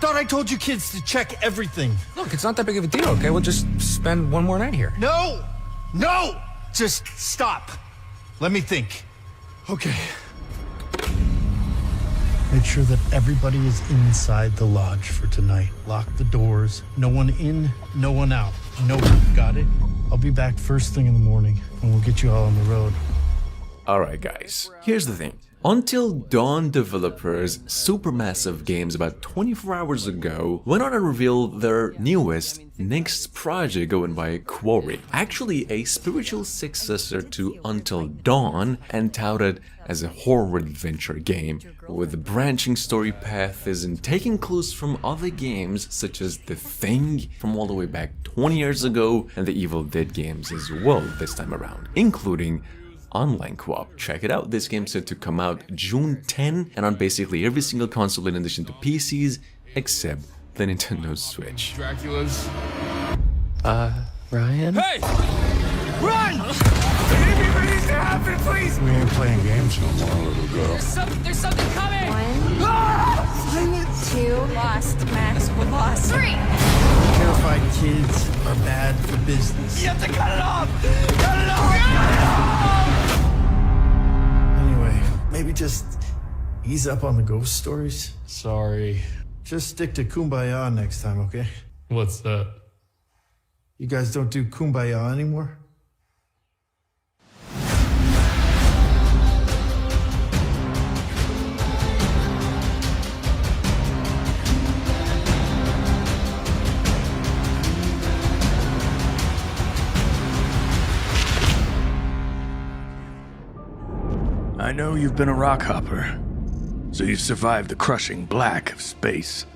thought I told you kids to check everything. Look, it's not that big of a deal, okay? We'll just spend one more night here. No! No! Just stop. Let me think. Okay. Make sure that everybody is inside the lodge for tonight. Lock the doors. No one in, no one out. No one. Got it? I'll be back first thing in the morning, and we'll get you all on the road. Alright guys, here's the thing. Until Dawn developers supermassive games about 24 hours ago went on to reveal their newest, next project going by Quarry. Actually a spiritual successor to Until Dawn and touted as a horror adventure game with a branching story paths and taking clues from other games such as The Thing from all the way back 20 years ago and the Evil Dead games as well this time around, including online co-op. Check it out, this game's set to come out June 10 and on basically every single console in addition to PCs except the Nintendo Switch. Dracula's. Ryan? Hey! Run! Anything needs to happen, please! We ain't playing games no more, little girl. There's something coming! 1, 2, lost, Max, we're lost. 3! Terrified kids are bad for business. You have to cut it off! Cut it off! Cut it off! Anyway, maybe just ease up on the ghost stories. Sorry. Just stick to Kumbaya next time, okay? What's that? You guys don't do Kumbaya anymore? I know you've been a rock hopper, so you've survived the crushing black of space.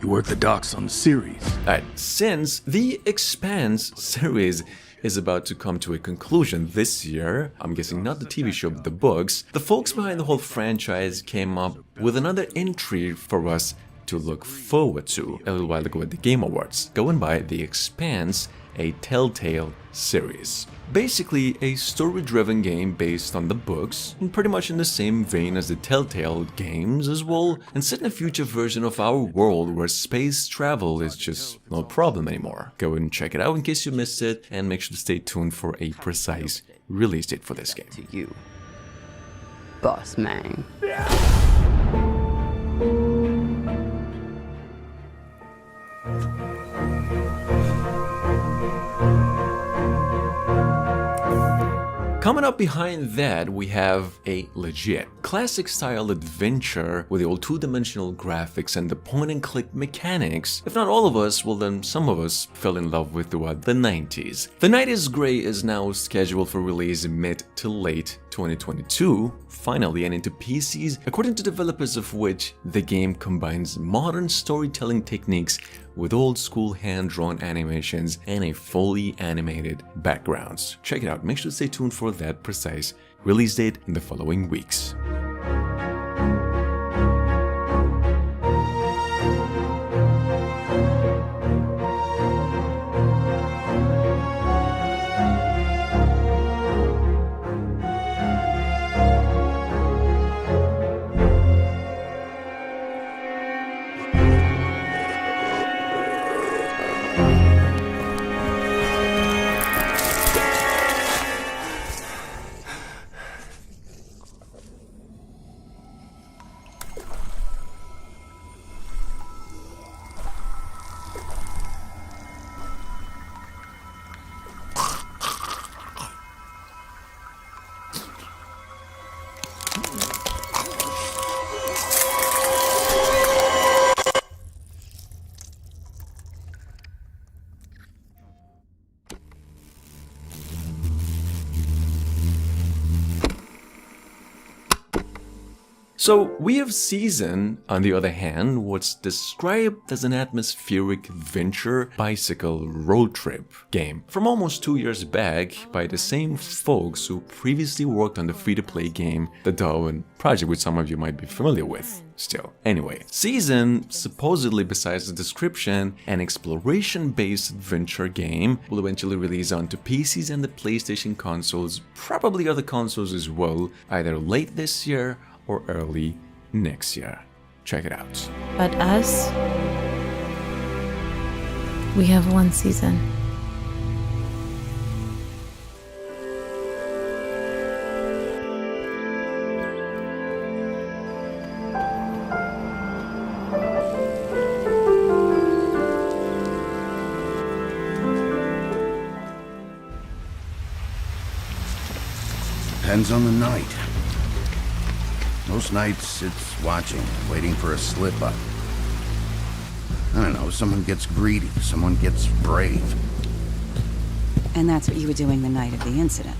You work the docks on the series. Alright, since the Expanse series is about to come to a conclusion this year, I'm guessing not the TV show but the books, the folks behind the whole franchise came up with another entry for us to look forward to a little while ago at the Game Awards, going by The Expanse, a Telltale series. Basically a story-driven game based on the books, and pretty much in the same vein as the Telltale games as well, and set in a future version of our world where space travel is just no problem anymore. Go and check it out in case you missed it, and make sure to stay tuned for a precise release date for this game. To you, Boss Man. Coming up behind that, we have a legit classic style adventure with the old two-dimensional graphics and the point-and-click mechanics. If not all of us, well then some of us fell in love with throughout the 90s. The Night is Grey is now scheduled for release mid to late 2022, finally, and into PCs, according to developers of which the game combines modern storytelling techniques with old-school hand-drawn animations and a fully animated backgrounds. Check it out, make sure to stay tuned for that precise release date in the following weeks. So we have Season, on the other hand, what's described as an atmospheric adventure bicycle road trip game from almost 2 years back by the same folks who previously worked on the free-to-play game The Darwin Project, which some of you might be familiar with still. Anyway, Season, supposedly besides the description, an exploration-based adventure game, will eventually release onto PCs and the PlayStation consoles, probably other consoles as well, either late this year or early next year. Check it out. But us, we have one season. Depends on the night. Most nights it's watching, waiting for a slip-up. I don't know, someone gets greedy, someone gets brave. And that's what you were doing the night of the incident.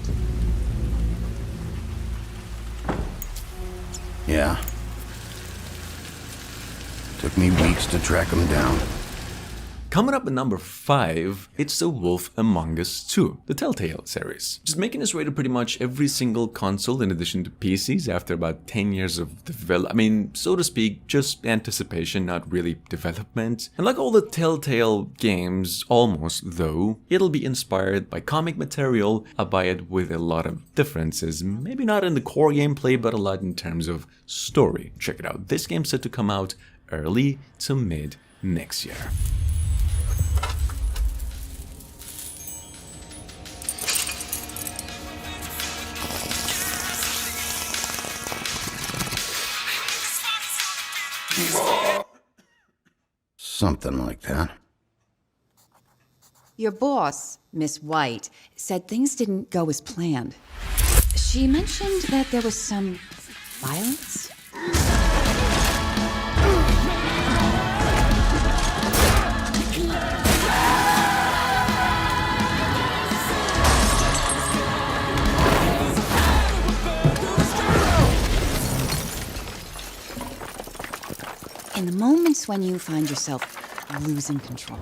Yeah. Took me weeks to track them down. Coming up at number 5, it's The Wolf Among Us 2, the Telltale series. Just making its way to pretty much every single console in addition to PCs after about 10 years of development. I mean, so to speak, just anticipation, not really development. And like all the Telltale games, almost though, it'll be inspired by comic material, albeit with a lot of differences. Maybe not in the core gameplay, but a lot in terms of story. Check it out. This game's set to come out early to mid next year. Something like that. Your boss, Miss White, said things didn't go as planned. She mentioned that there was some violence. In the moments when you find yourself losing control.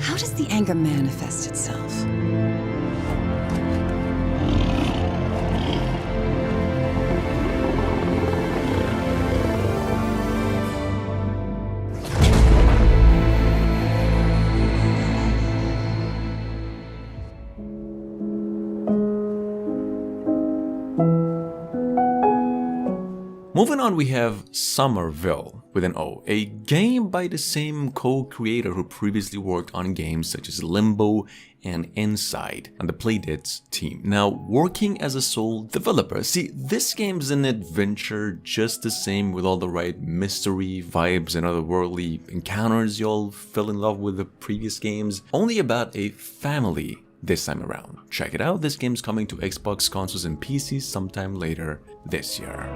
How does the anger manifest itself? Moving on, we have Somerville with an O, a game by the same co-creator who previously worked on games such as Limbo and Inside on the Playdead's team. Now, working as a sole developer. See, this game's an adventure just the same with all the right mystery, vibes, and otherworldly encounters you'll fell in love with the previous games. Only about a family this time around. Check it out, this game's coming to Xbox consoles and PCs sometime later this year.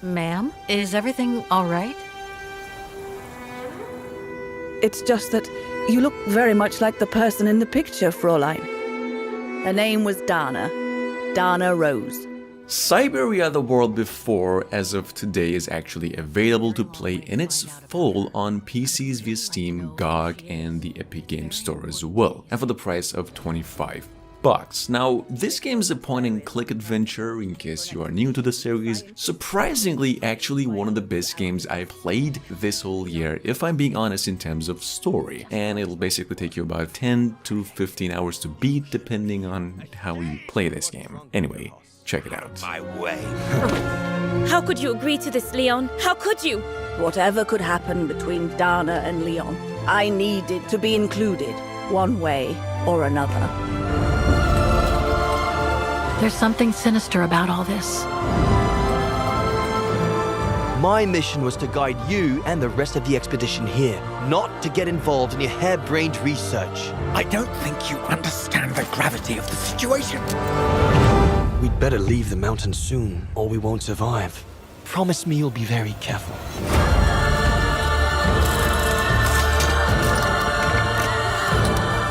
Ma'am, is everything all right? It's just that you look very much like the person in the picture, Fräulein. Her name was Dana. Dana Rose. Siberia The World Before, as of today, is actually available to play in its full on PCs via Steam, GOG, and the Epic Games Store as well, and for the price of $25. Now, this game is a point-and-click adventure, in case you are new to the series. Surprisingly, actually one of the best games I played this whole year, if I'm being honest, in terms of story. And it'll basically take you about 10 to 15 hours to beat, depending on how you play this game. Anyway, check it out. My way. How could you agree to this, Leon? How could you? Whatever could happen between Dana and Leon, I needed to be included, one way or another. There's something sinister about all this. My mission was to guide you and the rest of the expedition here, not to get involved in your harebrained research. I don't think you understand the gravity of the situation. We'd better leave the mountain soon, or we won't survive. Promise me you'll be very careful.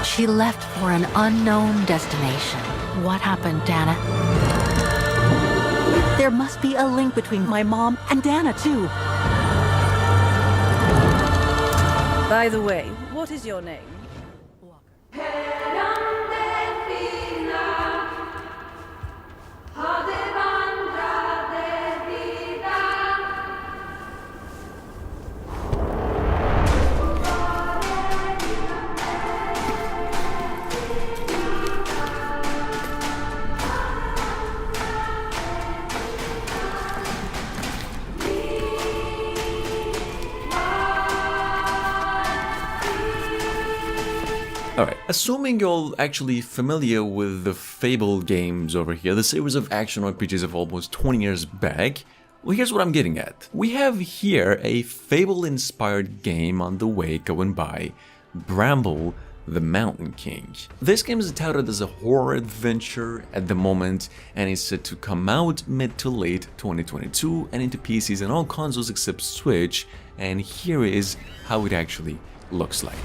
She left for an unknown destination. What happened, Dana? There must be a link between my mom and Dana, too. By the way, what is your name? Alright, assuming you're actually familiar with the Fable games over here, the series of action RPGs of almost 20 years back, well, here's what I'm getting at. We have here a Fable-inspired game on the way going by, Bramble the Mountain King. This game is touted as a horror adventure at the moment and is set to come out mid to late 2022 and into PCs and all consoles except Switch, and here is how it actually looks like.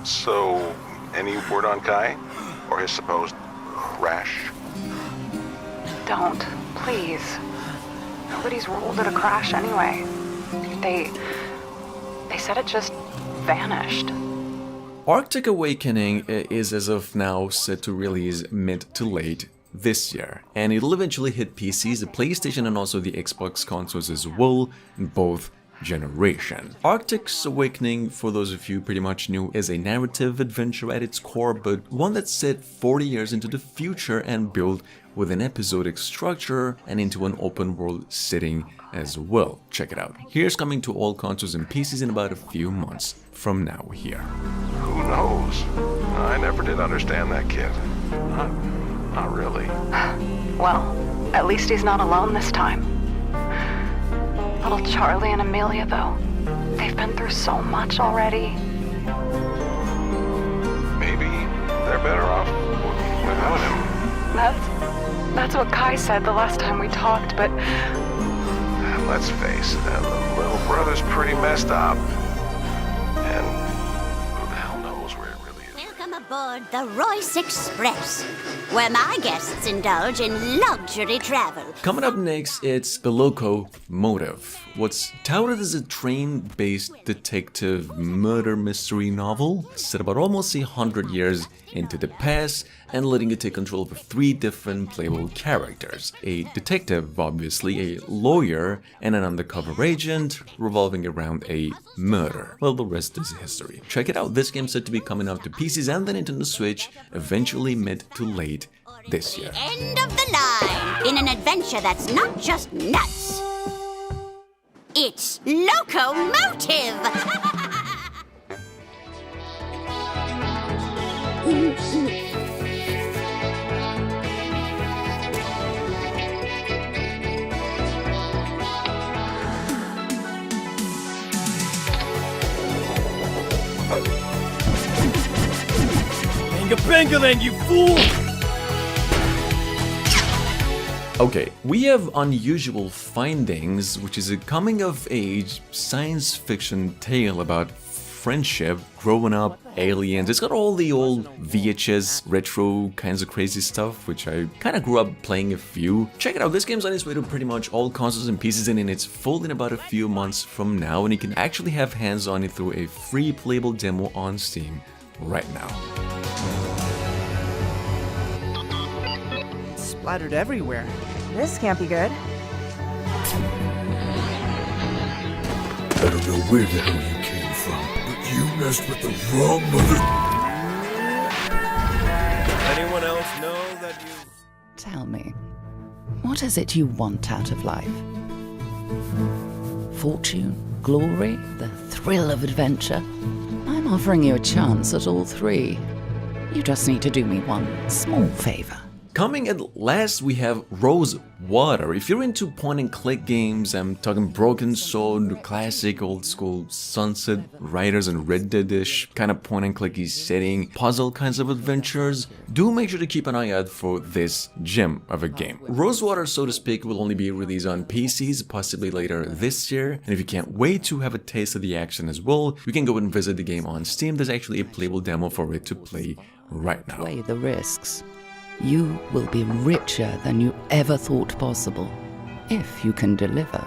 So, any word on Kai? Or his supposed crash? Don't, please. Nobody's ruled it a crash anyway. They said it just vanished. Arctic Awakening is as of now set to release mid to late this year, and it'll eventually hit PCs, the PlayStation and also the Xbox consoles as well, in both generation. Arctic's Awakening, for those of you pretty much new, is a narrative adventure at its core, but one that's set 40 years into the future and built with an episodic structure and into an open world setting as well. Check it out. Here's coming to all consoles and PCs in about a few months from now here. Who knows? I never did understand that kid. Not really. Well, at least he's not alone this time. Little Charlie and Amelia, though, they've been through so much already. Maybe they're better off without him. That's what Kai said the last time we talked, but... Let's face it, the little brother's pretty messed up. And who the hell knows where it really is. Welcome aboard the Royce Express, where my guests indulge in luxury travel. Coming up next, it's The Locomotive. What's touted as a train-based detective murder mystery novel set about almost 100 years into the past and letting you take control over 3 different playable characters. A detective, obviously, a lawyer, and an undercover agent revolving around a murder. Well, the rest is history. Check it out, this game's set to be coming out to PCs and then into the Switch, eventually mid to late this year. End of the line in an adventure that's not just nuts. It's Locomotive! Banga, you fool! Okay, we have Unusual Findings, which is a coming-of-age science fiction tale about friendship, growing up, aliens. It's got all the old VHS, retro kinds of crazy stuff, which I kind of grew up playing a few. Check it out, this game's on its way to pretty much all consoles and PCs, and it's full in about a few months from now, and you can actually have hands on it through a free playable demo on Steam right now. Splattered everywhere. This can't be good. I don't know where the hell you came from, but You messed with the wrong mother. Anyone else know that you... Tell me, what is it you want out of life? Fortune, glory, the thrill of adventure? I'm offering you a chance at all three. You just need to do me one small favor. Coming at last, we have Rose Water. If you're into point-and-click games, I'm talking Broken Sword, classic old-school Sunset Riders and Red Dead-ish kind of point-and-clicky setting, puzzle kinds of adventures, do make sure to keep an eye out for this gem of a game. Rose Water, so to speak, will only be released on PCs, possibly later this year, and if you can't wait to have a taste of the action as well, you can go and visit the game on Steam. There's actually a playable demo for it to play right now. Weigh the risks. You will be richer than you ever thought possible, if you can deliver.